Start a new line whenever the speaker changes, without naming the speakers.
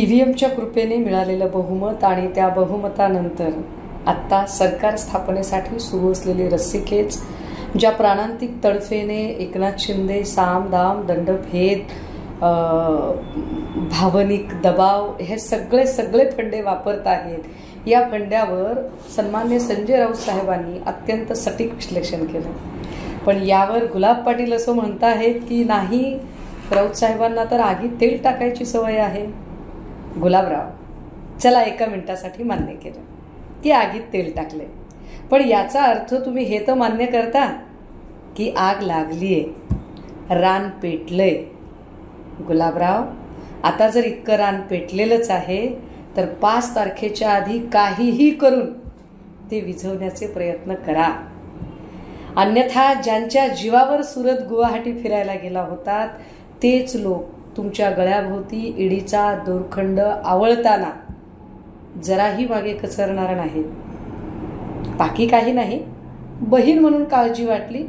ईव्हीएमच्या कृपेने मिळालेलं बहुमत आणि त्या बहुमतानंतर आत्ता सरकार स्थापनेसाठी सुरू असलेली रस्सीखेच, ज्या प्राणांतिक तडफेने एकनाथ शिंदे साम दाम दंडभेद, भावनिक दबाव हे सगळे फंडे वापरत आहेत, या फंड्यावर सन्मान्य संजय राऊत साहेबांनी अत्यंत सटीक विश्लेषण केलं. पण यावर गुलाब पाटील असं म्हणत आहेत की नाही, राऊत साहेबांना तर आगीत तेल टाकायची सवय आहे. गुलाबराव, चला एका मिनिटासाठी मान्य केलं की आगीत तेल टाकले, पण याचा अर्थ तुम्ही हे तर मान्य करता की आग लागलीये, रान पेटलंय. गुलाबराव, आता जर इतकं रान पेटलेलंच आहे तर 5 तारखेच्या आधी काहीही करून ते विझवण्याचे प्रयत्न करा. अन्यथा ज्यांच्या जीवावर सुरत गुवाहाटी फिरायला गेला होतात तेच लोक तुमच्या गळ्याभोवती ईडीचा दोरखंड आवळताना जराही मागे कचरणार नाहीत. बाकी काही नाही, बहीण म्हणून काळजी वाटली